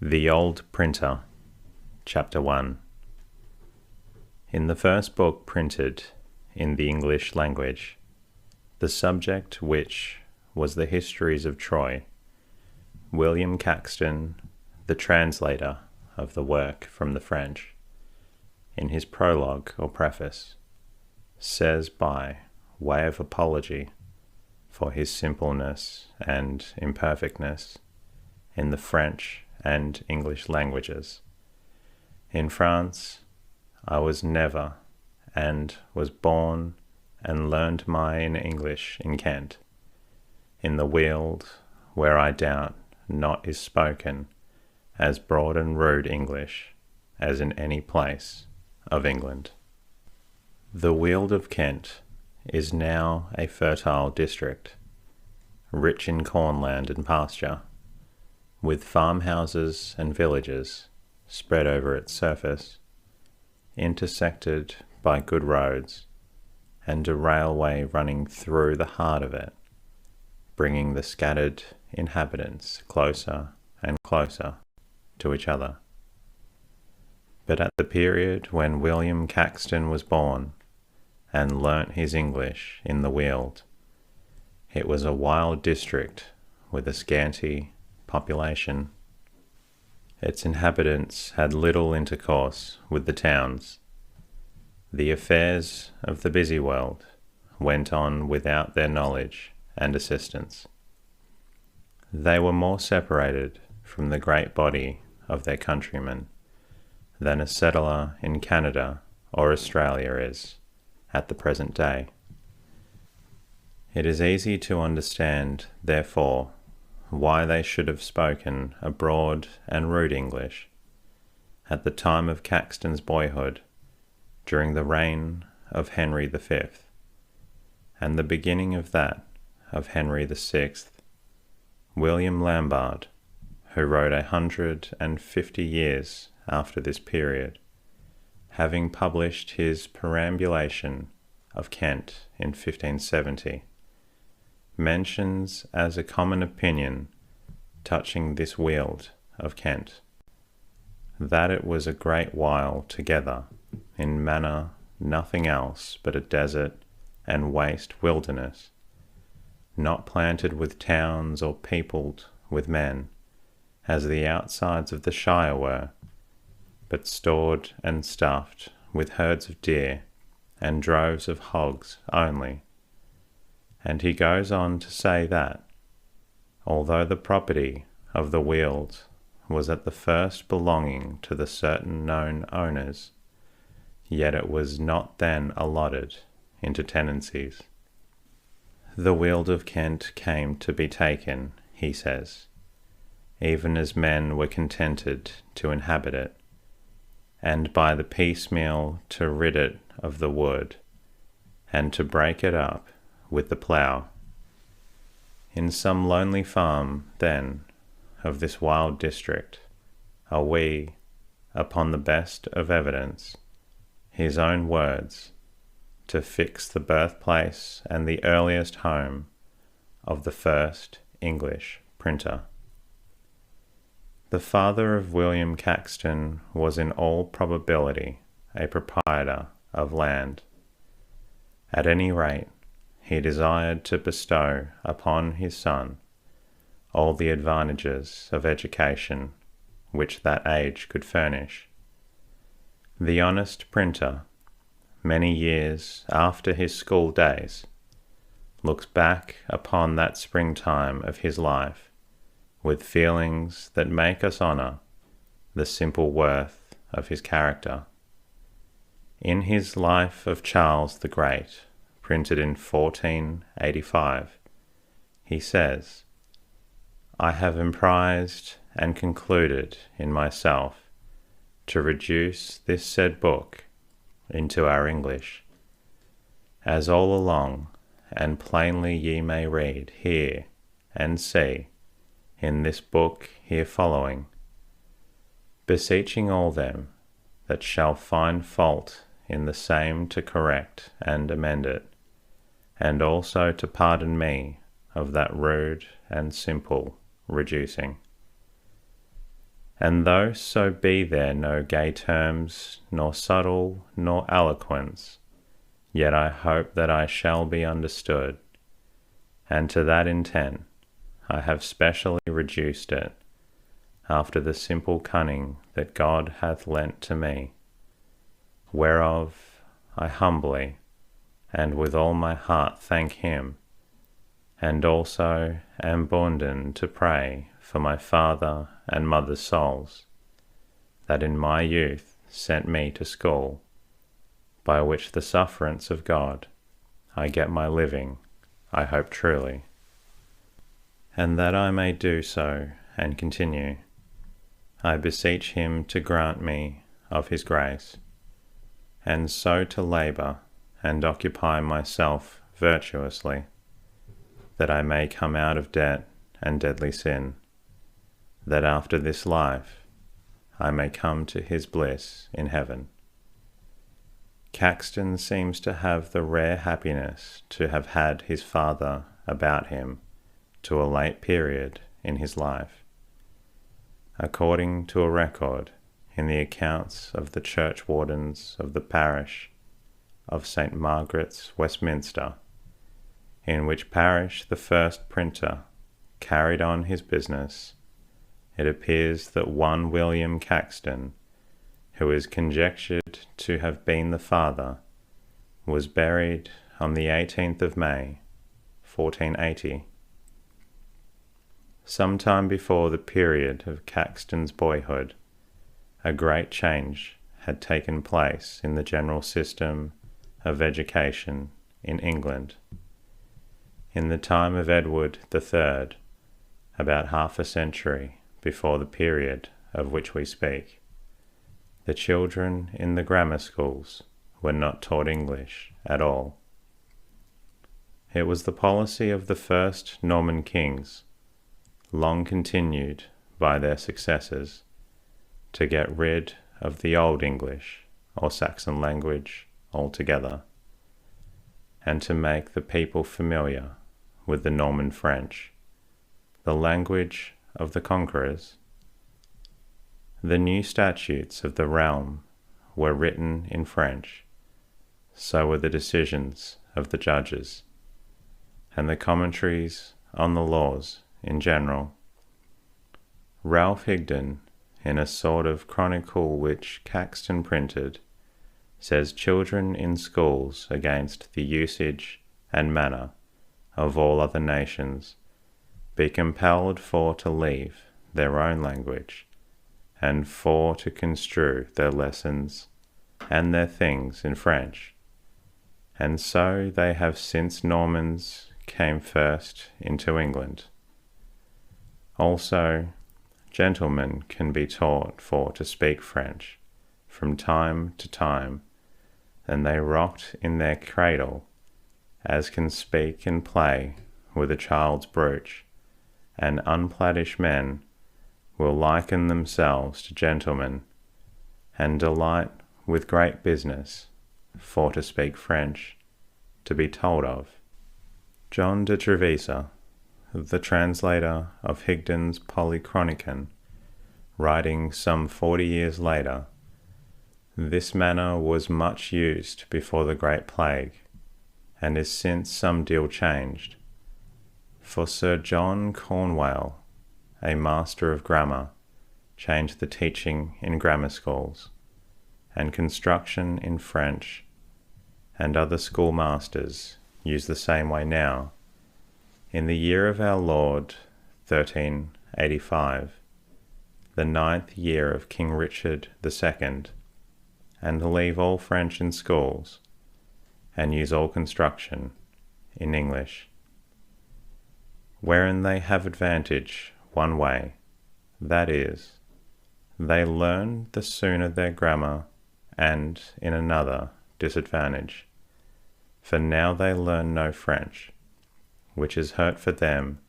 The Old Printer, Chapter 1. In the first book printed in the English language, the subject which was the histories of Troy, William Caxton, the translator of the work from the French, in his prologue or preface, says by way of apology for his simpleness and imperfectness in the French and English languages. In France, I was never, and was born and learned mine English in Kent, in the Weald, where I doubt not is spoken as broad and rude English as in any place of England. The Weald of Kent is now a fertile district, rich in cornland and pasture, with farmhouses and villages spread over its surface, intersected by good roads, and a railway running through the heart of it, bringing the scattered inhabitants closer and closer to each other. But at the period when William Caxton was born and learnt his English in the Weald, it was a wild district with a scanty population. Its inhabitants had little intercourse with the towns. The affairs of the busy world went on without their knowledge and assistance. They were more separated from the great body of their countrymen than a settler in Canada or Australia is at the present day. It is easy to understand, therefore, why they should have spoken a broad and rude English at the time of Caxton's boyhood, during the reign of Henry V, and the beginning of that of Henry VI. William Lambard, who wrote 150 years after this period, having published his Perambulation of Kent in 1570, mentions as a common opinion touching this Weald of Kent, that it was a great while together in manner nothing else but a desert and waste wilderness, not planted with towns or peopled with men, as the outsides of the shire were, but stored and stuffed with herds of deer and droves of hogs only. And he goes on to say that, although the property of the Weald was at the first belonging to the certain known owners, yet it was not then allotted into tenancies. The Weald of Kent came to be taken, he says, even as men were contented to inhabit it, and by the piecemeal to rid it of the wood, and to break it up with the plough. In some lonely farm, then, of this wild district, are we, upon the best of evidence, his own words, to fix the birthplace and the earliest home of the first English printer. The father of William Caxton was in all probability a proprietor of land. At any rate, he desired to bestow upon his son all the advantages of education which that age could furnish. The honest printer, many years after his school days, looks back upon that springtime of his life with feelings that make us honour the simple worth of his character. In his Life of Charles the Great, printed in 1485, he says, "I have emprised and concluded in myself to reduce this said book into our English, as all along and plainly ye may read, hear, and see in this book here following, beseeching all them that shall find fault in the same to correct and amend it, and also to pardon me of that rude and simple reducing." And though so be there no gay terms, nor subtle, nor eloquence, yet I hope that I shall be understood, and to that intent I have specially reduced it, after the simple cunning that God hath lent to me, whereof I humbly and with all my heart thank him, and also am bounden to pray for my father and mother's souls, that in my youth sent me to school, by which the sufferance of God I get my living, I hope truly. And that I may do so and continue, I beseech him to grant me of his grace, and so to labour and occupy myself virtuously, that I may come out of debt and deadly sin, that after this life I may come to his bliss in heaven. Caxton seems to have the rare happiness to have had his father about him to a late period in his life, according to a record in the accounts of the churchwardens of the parish of St. Margaret's, Westminster, in which parish the first printer carried on his business. It appears that one William Caxton, who is conjectured to have been the father, was buried on the 18th of May, 1480. Some time before the period of Caxton's boyhood, a great change had taken place in the general system of education in England. In the time of Edward III, about half a century before the period of which we speak, the children in the grammar schools were not taught English at all. It was the policy of the first Norman kings, long continued by their successors, to get rid of the Old English or Saxon language altogether, and to make the people familiar with the Norman French, the language of the conquerors. The new statutes of the realm were written in French, so were the decisions of the judges, and the commentaries on the laws in general. Ralph Higden, in a sort of chronicle which Caxton printed, says children in schools against the usage and manner of all other nations be compelled for to leave their own language, and for to construe their lessons and their things in French. And so they have since Normans came first into England. Also, gentlemen can be taught for to speak French from time to time, and they rocked in their cradle, as can speak and play with a child's brooch, and unpladdish men will liken themselves to gentlemen, and delight with great business for to speak French, to be told of. John de Trevisa, the translator of Higden's Polychronicon, writing some 40 years later, this manner was much used before the Great Plague, and is since some deal changed. For Sir John Cornwell, a master of grammar, changed the teaching in grammar schools, and construction in French, and other schoolmasters use the same way now. In the year of our Lord 1385, the 9th year of King Richard II, and leave all French in schools, and use all construction in English, wherein they have advantage one way, that is, they learn the sooner their grammar, and in another disadvantage, for now they learn no French, which is hurt for them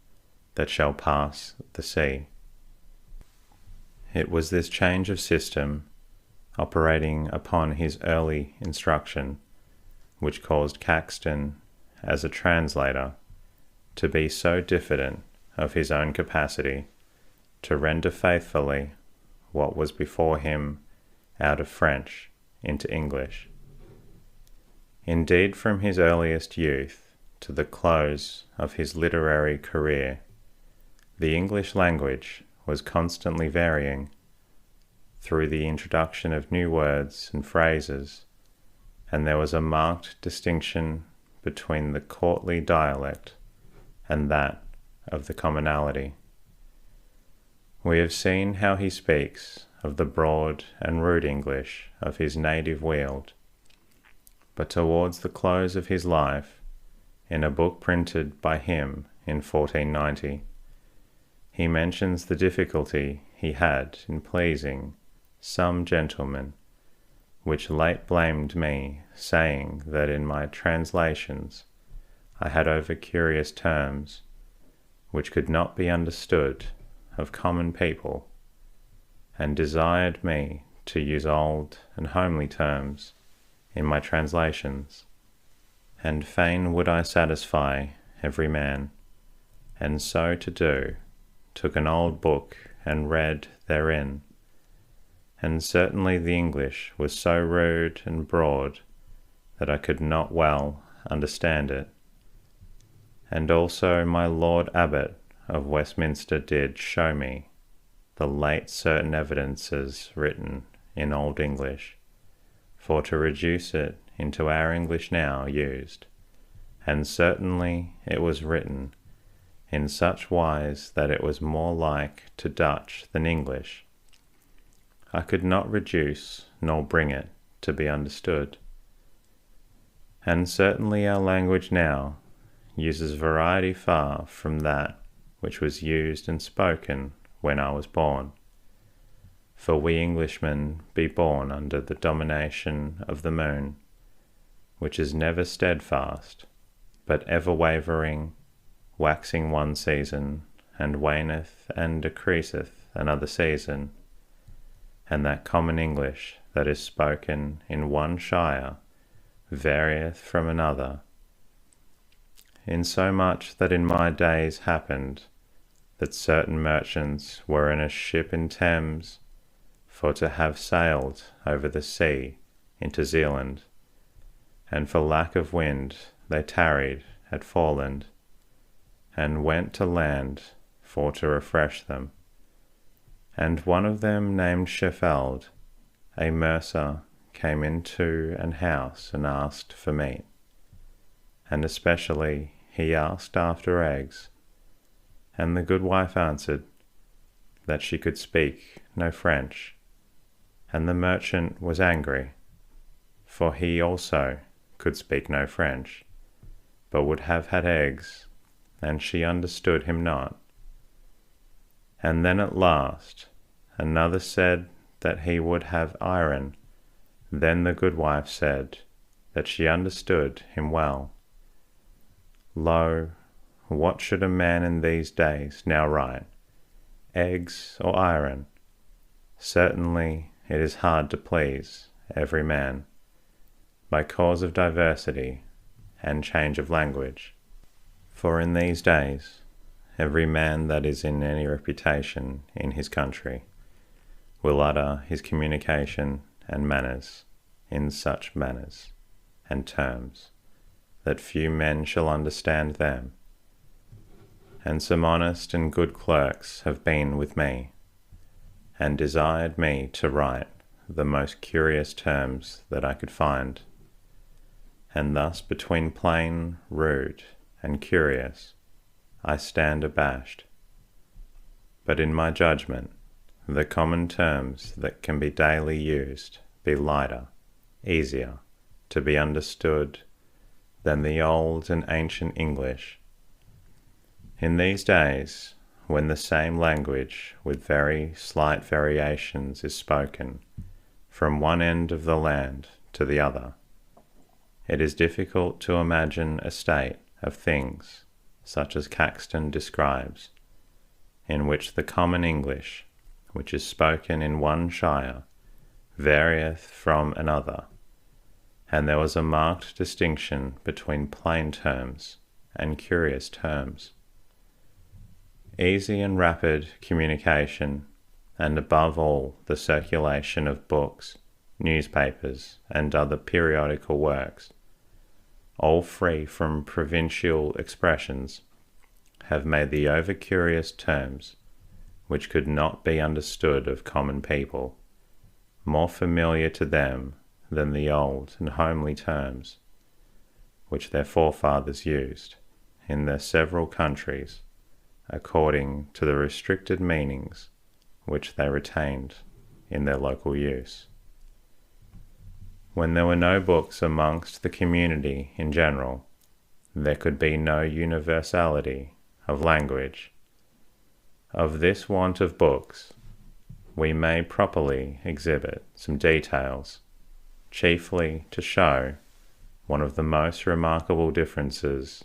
that shall pass the sea. It was this change of system, operating upon his early instruction, which caused Caxton, as a translator, to be so diffident of his own capacity to render faithfully what was before him out of French into English. Indeed, from his earliest youth to the close of his literary career, the English language was constantly varying through the introduction of new words and phrases, and there was a marked distinction between the courtly dialect and that of the commonalty. We have seen how he speaks of the broad and rude English of his native Weald, but towards the close of his life, in a book printed by him in 1490, he mentions the difficulty he had in pleasing some gentlemen, which late blamed me, saying that in my translations I had over-curious terms, which could not be understood of common people, and desired me to use old and homely terms in my translations. And fain would I satisfy every man, and so to do, took an old book and read therein. And certainly the English was so rude and broad that I could not well understand it. And also my Lord Abbot of Westminster did show me the late certain evidences written in Old English, for to reduce it into our English now used, and certainly it was written in such wise that it was more like to Dutch than English. I could not reduce nor bring it to be understood. And certainly our language now uses variety far from that which was used and spoken when I was born. For we Englishmen be born under the domination of the moon, which is never steadfast, but ever wavering, waxing one season, and waneth and decreaseth another season, and that common English that is spoken in one shire varieth from another, insomuch that in my days happened that certain merchants were in a ship in Thames for to have sailed over the sea into Zealand, and for lack of wind they tarried at Foreland, and went to land for to refresh them. And one of them named Sheffield, a mercer, came into an house and asked for meat, and especially he asked after eggs. And the good wife answered that she could speak no French, and the merchant was angry, for he also could speak no French, but would have had eggs, and she understood him not. And then at last another said that he would have iron. Then the good wife said that she understood him well. Lo, what should a man in these days now write, eggs or iron? Certainly it is hard to please every man, by cause of diversity and change of language. For in these days every man that is in any reputation in his country will utter his communication and manners in such manners and terms that few men shall understand them. And some honest and good clerks have been with me, and desired me to write the most curious terms that I could find. And thus between plain, rude, and curious, I stand abashed. But in my judgment, the common terms that can be daily used be lighter, easier to be understood than the old and ancient English. In these days, when the same language with very slight variations is spoken from one end of the land to the other, it is difficult to imagine a state of things such as Caxton describes, in which the common English, which is spoken in one shire, varieth from another, and there was a marked distinction between plain terms and curious terms. Easy and rapid communication and above all the circulation of books, newspapers, and other periodical works, all free from provincial expressions, have made the over-curious terms, which could not be understood of common people, more familiar to them than the old and homely terms, which their forefathers used in their several countries, according to the restricted meanings which they retained in their local use. When there were no books amongst the community in general, there could be no universality of language. Of this want of books, we may properly exhibit some details, chiefly to show one of the most remarkable differences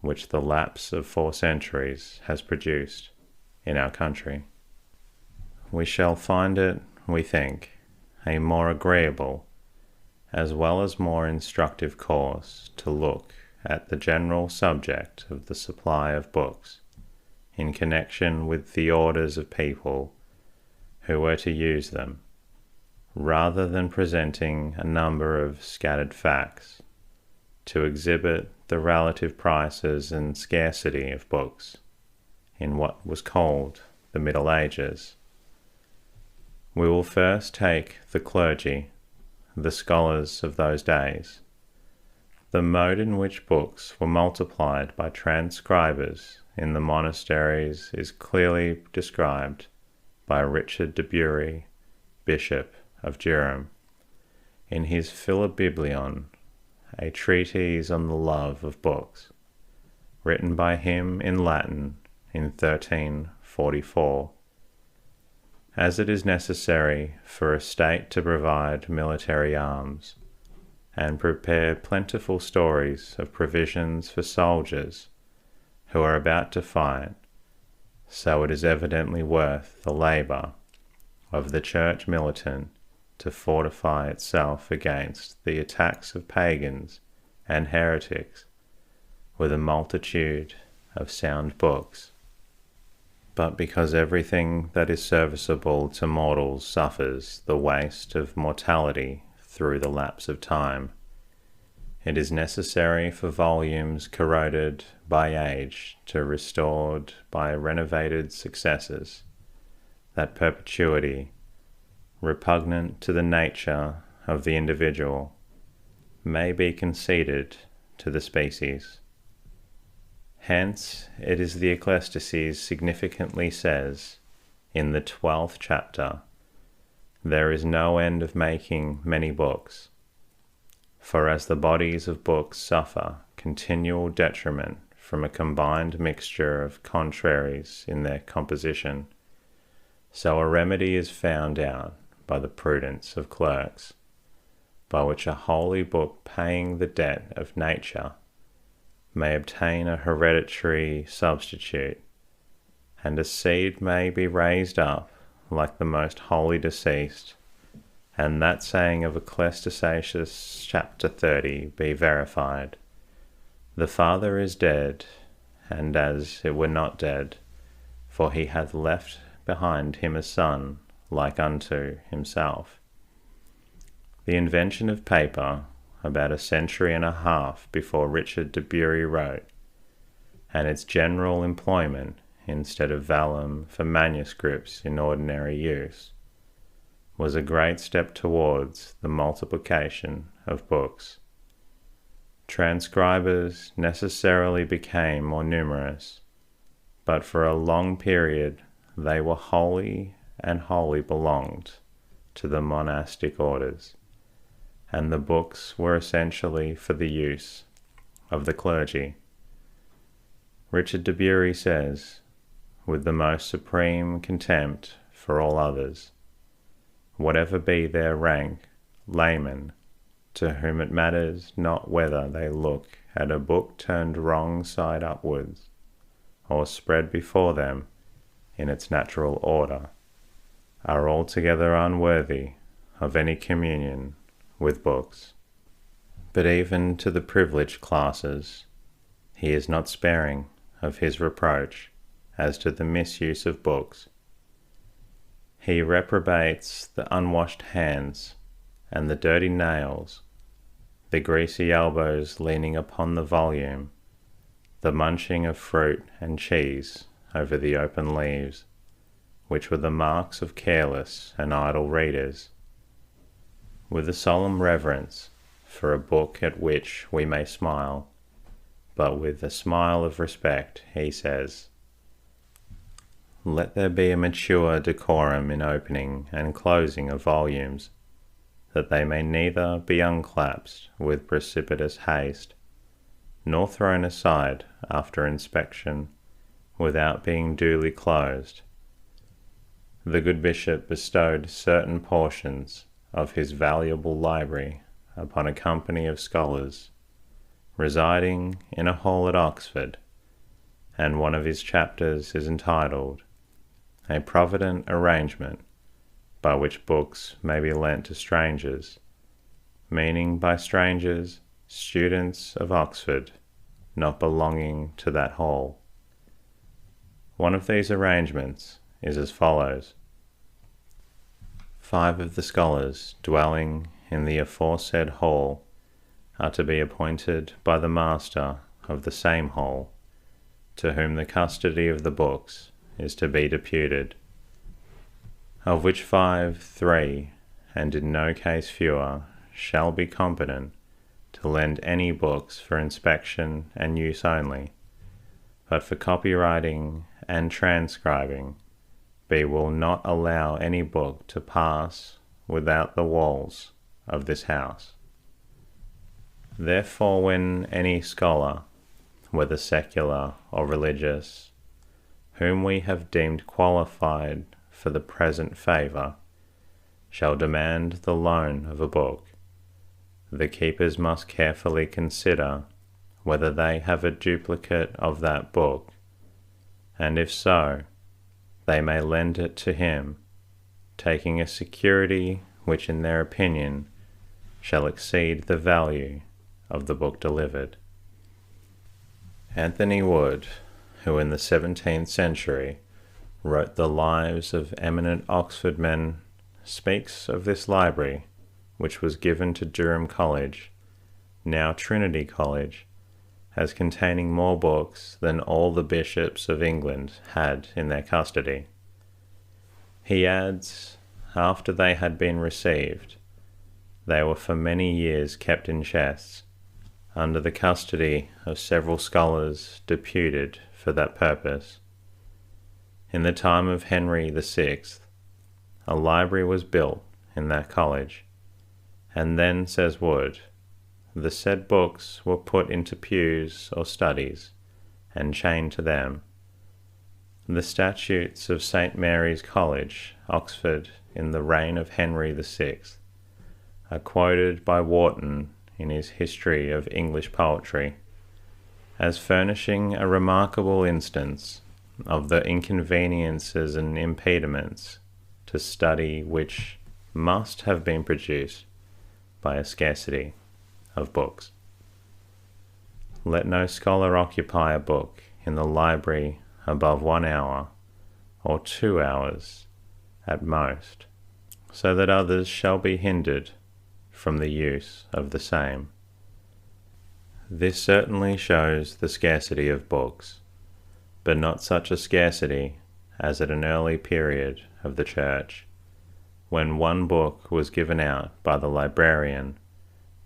which the lapse of 4 centuries has produced in our country. We shall find it, we think, a more agreeable as well as more instructive course to look at the general subject of the supply of books in connection with the orders of people who were to use them, rather than presenting a number of scattered facts to exhibit the relative prices and scarcity of books in what was called the Middle Ages. We will first take the clergy, the scholars of those days. The mode in which books were multiplied by transcribers in the monasteries is clearly described by Richard de Bury, Bishop of Durham, in his Philobiblion, a treatise on the love of books, written by him in Latin in 1344. As it is necessary for a state to provide military arms, and prepare plentiful stories of provisions for soldiers who are about to fight, so it is evidently worth the labour of the church militant to fortify itself against the attacks of pagans and heretics with a multitude of sound books. But because everything that is serviceable to mortals suffers the waste of mortality through the lapse of time, it is necessary for volumes corroded by age to restored by renovated successors, that perpetuity, repugnant to the nature of the individual, may be conceded to the species. Hence it is the 𝐿 significantly says, in the 12th chapter, there is no end of making many books, for as the bodies of books suffer continual detriment from a combined mixture of contraries in their composition, so a remedy is found out by the prudence of clerks, by which a holy book paying the debt of nature may obtain a hereditary substitute, and a seed may be raised up like the most holy deceased, and that saying of 𝐿 chapter 30 be verified, the father is dead, and as it were not dead, for he hath left behind him a son like unto himself. The invention of paper, about 1.5 centuries before Richard de Bury wrote, and its general employment instead of vellum for manuscripts in ordinary use, was a great step towards the multiplication of books. Transcribers necessarily became more numerous, but for a long period they were wholly belonged to the monastic orders, and the books were essentially for the use of the clergy. Richard de Bury says, with the most supreme contempt for all others, whatever be their rank, laymen, to whom it matters not whether they look at a book turned wrong side upwards, or spread before them in its natural order, are altogether unworthy of any communion with books. But even to the privileged classes he is not sparing of his reproach as to the misuse of books. He reprobates the unwashed hands and the dirty nails, the greasy elbows leaning upon the volume, the munching of fruit and cheese over the open leaves, which were the marks of careless and idle readers. With a solemn reverence for a book at which we may smile, but with a smile of respect, he says, "Let there be a mature decorum in opening and closing of volumes, that they may neither be unclasped with precipitous haste, nor thrown aside after inspection without being duly closed." The good bishop bestowed certain portions of his valuable library upon a company of scholars residing in a hall at Oxford, and one of his chapters is entitled "A Provident Arrangement by which books may be lent to strangers," meaning by strangers, students of Oxford, not belonging to that hall. One of these arrangements is as follows. 5 of the scholars dwelling in the aforesaid hall are to be appointed by the master of the same hall, to whom the custody of the books is to be deputed, of which 5, 3, and in no case fewer, shall be competent to lend any books for inspection and use only, but for copywriting and transcribing will not allow any book to pass without the walls of this house. Therefore, when any scholar, whether secular or religious, whom we have deemed qualified for the present favour, shall demand the loan of a book, the keepers must carefully consider whether they have a duplicate of that book, and if so, they may lend it to him, taking a security which in their opinion shall exceed the value of the book delivered. Anthony Wood, who in the 17th century wrote the lives of eminent Oxford men, speaks of this library, which was given to Durham College, now Trinity College, as containing more books than all the bishops of England had in their custody. He adds, after they had been received, they were for many years kept in chests, under the custody of several scholars deputed for that purpose. In the time of Henry VI, a library was built in that college, and then, says Wood, the said books were put into pews or studies, and chained to them. The statutes of St. Mary's College, Oxford, in the reign of Henry VI, are quoted by Warton in his History of English Poetry, as furnishing a remarkable instance of the inconveniences and impediments to study which must have been produced by a scarcity of books. Let no scholar occupy a book in the library above 1 hour, or 2 hours at most, so that others shall be hindered from the use of the same. This certainly shows the scarcity of books, but not such a scarcity as at an early period of the Church, when one book was given out by the librarian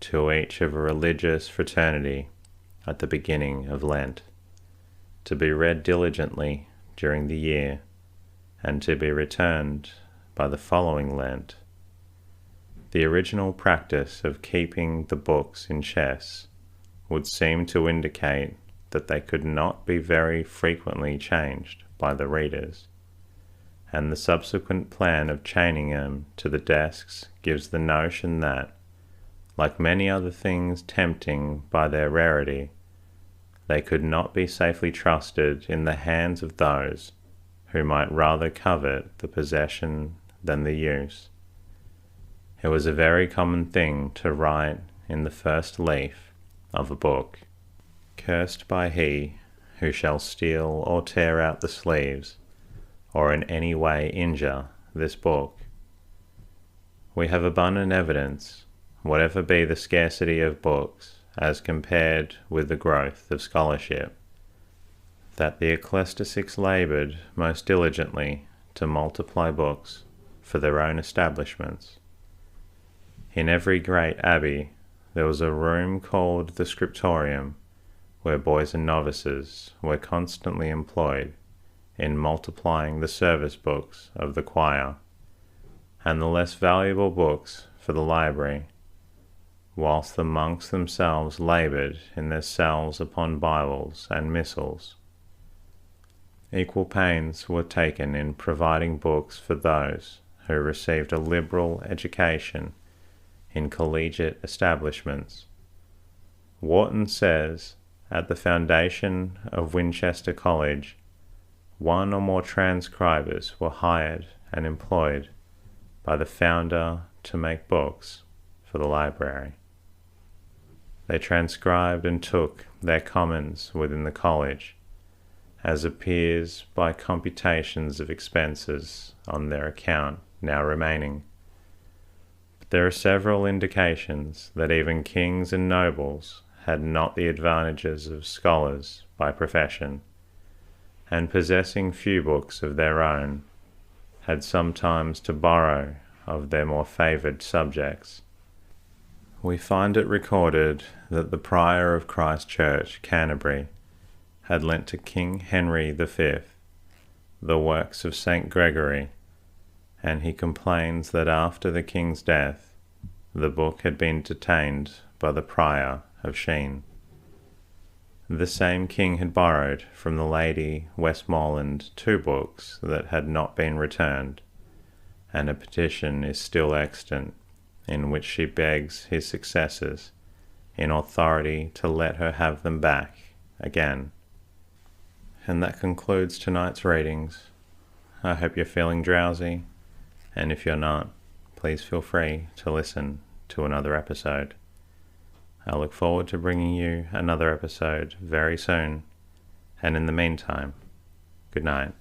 to each of a religious fraternity at the beginning of Lent, to be read diligently during the year, and to be returned by the following Lent. The original practice of keeping the books in chests would seem to indicate that they could not be very frequently changed by the readers, and the subsequent plan of chaining them to the desks gives the notion that, like many other things tempting by their rarity, they could not be safely trusted in the hands of those who might rather covet the possession than the use. It was a very common thing to write in the first leaf of a book, "Cursed by he who shall steal or tear out the sleeves, or in any way injure this book. We have abundant evidence, whatever be the scarcity of books as compared with the growth of scholarship, that the ecclesiastics laboured most diligently to multiply books for their own establishments. In every great abbey there was a room called the scriptorium, where boys and novices were constantly employed in multiplying the service books of the choir, and the less valuable books for the library, whilst the monks themselves laboured in their cells upon Bibles and missals. Equal pains were taken in providing books for those who received a liberal education in collegiate establishments. Wharton says, at the foundation of Winchester College, one or more transcribers were hired and employed by the founder to make books for the library. They transcribed and took their commons within the college, as appears by computations of expenses on their account now remaining. But there are several indications that even kings and nobles had not the advantages of scholars by profession, and possessing few books of their own, had sometimes to borrow of their more favoured subjects. We find it recorded that the prior of Christ Church, Canterbury, had lent to King Henry V the works of St. Gregory, and he complains that after the king's death the book had been detained by the prior of Sheen. The same king had borrowed from the Lady Westmoreland 2 books that had not been returned, and a petition is still extant in which she begs his successors in authority to let her have them back again. And that concludes tonight's readings. I hope you're feeling drowsy, and if you're not, please feel free to listen to another episode. I look forward to bringing you another episode very soon, and in the meantime, good night.